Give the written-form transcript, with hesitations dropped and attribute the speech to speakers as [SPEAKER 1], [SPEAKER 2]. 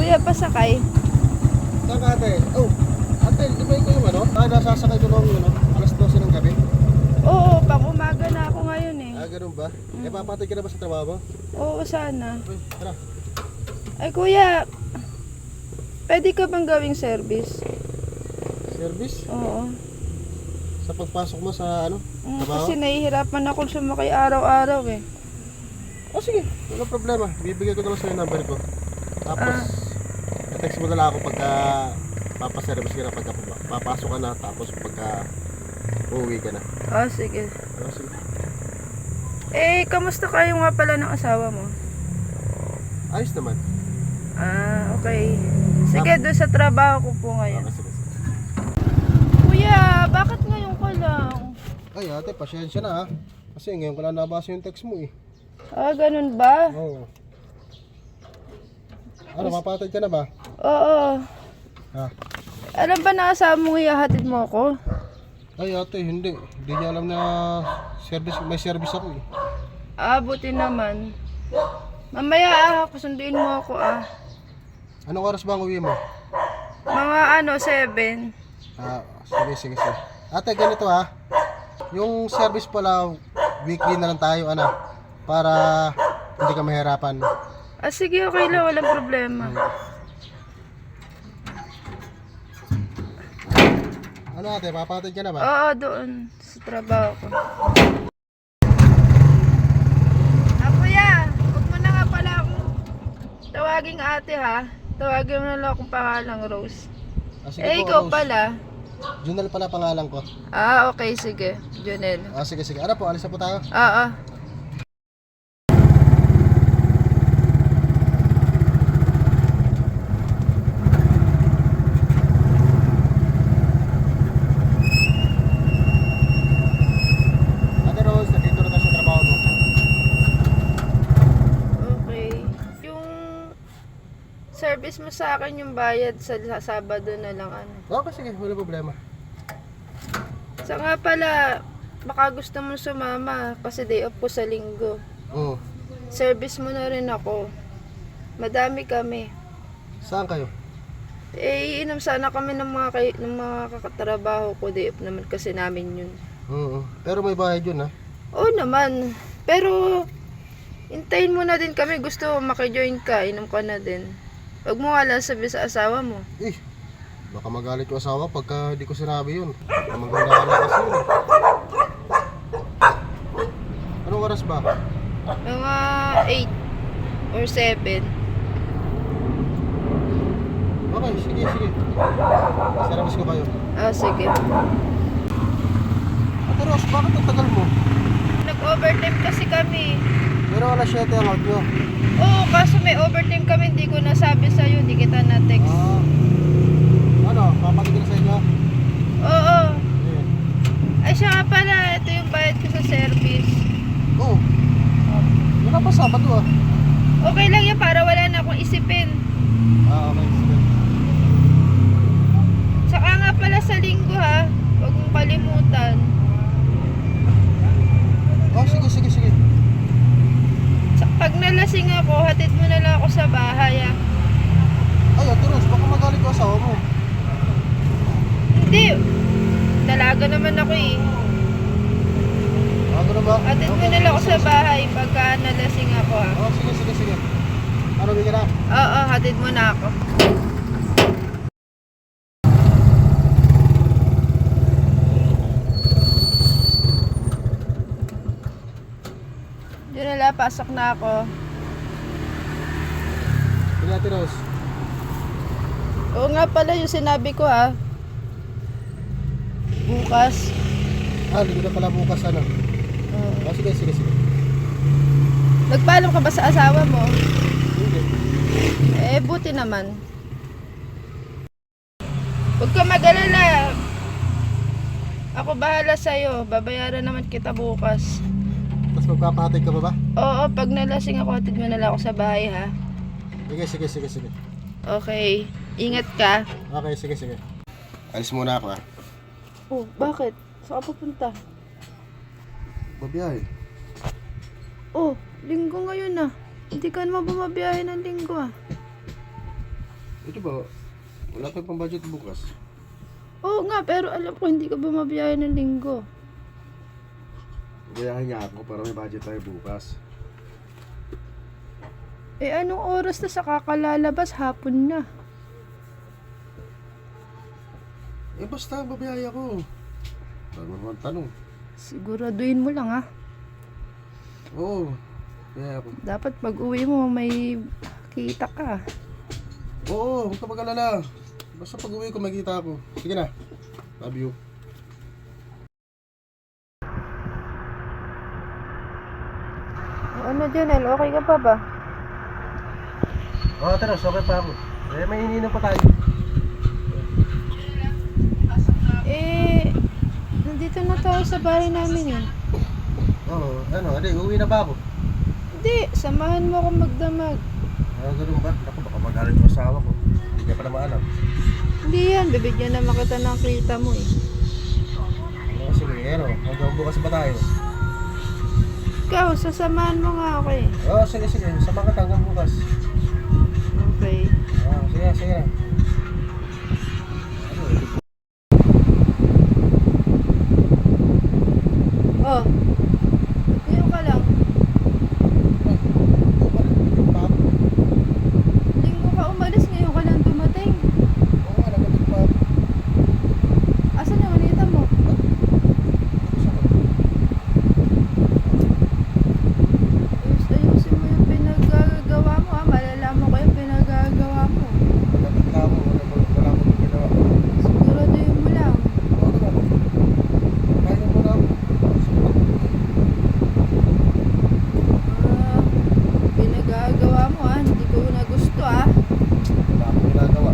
[SPEAKER 1] Kuya, pasakay.
[SPEAKER 2] Saan ka ate? Oh, ate, di ba ikaw yung ano? Tayo nasasakay ko nung alas 12 ng gabi.
[SPEAKER 1] Oo, pang umaga na ako ngayon eh.
[SPEAKER 2] Ah, ganun ba? Eh, papatay ka na ba sa trabaho mo?
[SPEAKER 1] Oo, sana.
[SPEAKER 2] Uy, tara.
[SPEAKER 1] Ay kuya, pwede ka bang gawing service?
[SPEAKER 2] Service?
[SPEAKER 1] Oo.
[SPEAKER 2] Sa pagpasok mo sa ano? Trabaho?
[SPEAKER 1] Kasi nahihirapan ako sumakay araw-araw eh.
[SPEAKER 2] Oh, sige. Wala problema. Bibigay ko na lang sa'yo yung number ko. Tapos, text mo na lang ako pagka papaservice ka na pagka papasok ka na. Tapos pagka uuwi ka na.
[SPEAKER 1] Ah, sige.
[SPEAKER 2] Oh, sige.
[SPEAKER 1] Eh, kamusta kayo nga pala ng asawa mo?
[SPEAKER 2] Ayos naman.
[SPEAKER 1] Ah, okay. Sige, doon sa trabaho ko po ngayon.
[SPEAKER 2] Okay, sige, sige.
[SPEAKER 1] Kuya, bakit ngayon ka lang?
[SPEAKER 2] Ay, ate, pasyensya na ha. Kasi ngayon ko lang nabasa yung text mo eh.
[SPEAKER 1] Ah, ganun ba?
[SPEAKER 2] Oo. Ano, mapatay ka na ba?
[SPEAKER 1] Oo.
[SPEAKER 2] Ha?
[SPEAKER 1] Alam ba na asawa mo ihahatid mo ako?
[SPEAKER 2] Ay, ate, hindi. Hindi niya alam na may service ako eh.
[SPEAKER 1] Ah, buti naman. Mamaya kusunduin mo ako ah.
[SPEAKER 2] Anong oras ba ang uwi mo?
[SPEAKER 1] Mga 7.
[SPEAKER 2] Ah, sige. Ate, ganito ha. Yung service pala, weekly na lang tayo, ano, para hindi ka mahirapan.
[SPEAKER 1] Ah, sige, okay lang. Walang problema.
[SPEAKER 2] Ano ate, papatid ka na ba?
[SPEAKER 1] Oo, doon. Sa trabaho ko. Ah, kuya. Huwag mo na nga pala akong tawaging ate ha. Tawagin mo na lang akong pangalang Rose.
[SPEAKER 2] Ah, sige
[SPEAKER 1] Eh,
[SPEAKER 2] po,
[SPEAKER 1] ikaw
[SPEAKER 2] Rose.
[SPEAKER 1] pala.
[SPEAKER 2] Junal pala pangalan ko.
[SPEAKER 1] Ah, okay. Sige. Junel.
[SPEAKER 2] Ah, sige. Ano po, alis na po tayo?
[SPEAKER 1] Oo.
[SPEAKER 2] Ate Rose, nandito na tayo sa trabaho mo.
[SPEAKER 1] Okay. Yung service mo sa akin, yung bayad sa Sabado na lang ano.
[SPEAKER 2] Okay, sige, wala problema.
[SPEAKER 1] Sa nga pala, baka gusto mo sumama kasi day off ko sa linggo.
[SPEAKER 2] Oo.
[SPEAKER 1] Service mo na rin ako. Madami kami.
[SPEAKER 2] Saan kayo?
[SPEAKER 1] Eh, iinom sana kami ng mga kakatrabaho ko. Day off naman kasi namin yun.
[SPEAKER 2] Oo. Pero may bayad yun ha.
[SPEAKER 1] Oo naman. Pero, hintayin mo na din kami. Gusto makijoin ka. Inom ka na din. Huwag mo nga lang sabi sa asawa mo.
[SPEAKER 2] Eh, baka magalit yung asawa pagka di ko sinabi yun. Baka maganda na kasi yun eh. Anong oras ba?
[SPEAKER 1] Mga 8 or 7.
[SPEAKER 2] Okay, sige. Service ko kayo.
[SPEAKER 1] Ah, sige.
[SPEAKER 2] Ate Rose, bakit ang tagal mo?
[SPEAKER 1] Nag-overtime kasi kami.
[SPEAKER 2] Pero alas 7 ang out nyo.
[SPEAKER 1] Oo, kaso may overtime kami. Hindi ko nasabi sa'yo. Hindi kita na-text.
[SPEAKER 2] Ah. Ano, papakita na sa inyo?
[SPEAKER 1] Oo.
[SPEAKER 2] Eh.
[SPEAKER 1] Ay, siya nga pala. Ito yung bayad ko sa service.
[SPEAKER 2] Oo. Wala pa Sabado ah.
[SPEAKER 1] Okay lang yan para wala na akong isipin.
[SPEAKER 2] Ah, okay. Sige.
[SPEAKER 1] Saka nga pala sa linggo ha. Huwag mong kalimutan.
[SPEAKER 2] Oh, sige.
[SPEAKER 1] Pag nalasing ako, hatid mo na lang ako sa bahay ha.
[SPEAKER 2] Ay, Ate Rose, baka magalit yung asawa mo.
[SPEAKER 1] Hindi. Dalaga naman ako eh.
[SPEAKER 2] Ano na ba?
[SPEAKER 1] Hatid mo na lang ako sa bahay pagka nalasing ako ha.
[SPEAKER 2] Oh, sige. Ano bigyan na?
[SPEAKER 1] Oo, hatid mo na ako. Yun na, pasok na ako.
[SPEAKER 2] Sige Ate Rose.
[SPEAKER 1] Oo nga pala yung sinabi ko ha. Bukas.
[SPEAKER 2] Ah, hindi na pala bukas ano. Oh, sige.
[SPEAKER 1] Nagpaalam ka ba sa asawa mo?
[SPEAKER 2] Hindi.
[SPEAKER 1] Eh, buti naman. Huwag ka mag-alala. Ako bahala sa'yo. Babayaran naman kita bukas.
[SPEAKER 2] Tapos magpapatid ka ba?
[SPEAKER 1] Oo, pag nalasing ako, hatid mo na lang ako sa bahay ha.
[SPEAKER 2] Sige.
[SPEAKER 1] Okay. Ingat ka.
[SPEAKER 2] Okay, sige. Alis muna ako ah.
[SPEAKER 1] Oh, bakit? Saan ka pupunta?
[SPEAKER 2] Babiyahe.
[SPEAKER 1] Oh, linggo ngayon ah. Hindi ka naman bumabiyahe ng linggo ah.
[SPEAKER 2] Ito ba? Wala pa pang budget bukas.
[SPEAKER 1] Oo nga, pero alam ko hindi ka bumabiyaya ng linggo.
[SPEAKER 2] Gayahin niya ako para may budget tayo bukas.
[SPEAKER 1] Eh anong oras na sa kakalalabas? Hapon na.
[SPEAKER 2] Eh basta, babiyaya ko. Ano naman tanong?
[SPEAKER 1] Siguraduhin mo lang ha.
[SPEAKER 2] Oo. Kaya ako.
[SPEAKER 1] Dapat pag uwi mo may kita ka.
[SPEAKER 2] Oo, huwag ka mag-alala. Basta pag uwi ko makita ako. Sige na. Love you.
[SPEAKER 1] Ano Janel, okay ka pa ba?
[SPEAKER 2] Oo, Teros, okay pa ako. Eh, may ininom pa tayo.
[SPEAKER 1] Eh, nandito na tayo sa bahay namin eh.
[SPEAKER 2] Oo, hindi, uwi na ba ako?
[SPEAKER 1] Hindi, samahan mo ako magdamag.
[SPEAKER 2] Ganun ba? Ako, baka magalit yung asawa ko. Hindi niya pa naman alam.
[SPEAKER 1] Hindi yan, bibigyan naman kita ng kita mo eh.
[SPEAKER 2] Sige, hanggang bukas ba tayo?
[SPEAKER 1] Ikaw, sasamahan mo nga ako eh.
[SPEAKER 2] Oo, sige, sama ka hanggang bukas.
[SPEAKER 1] Okay.
[SPEAKER 2] Sige.
[SPEAKER 1] Oh, ngayon ka lang. Linggo ka umalis, ngayon ka lang dumating. Asan yung manita mo? Ayusin mo yung pinagagawa mo ha. Malalaman ko yung pinagagawa mo. Siguraduhin mo lang. Pinagagawa mo ha. Hindi ko na gusto ha.
[SPEAKER 2] Wala akong ginagawa.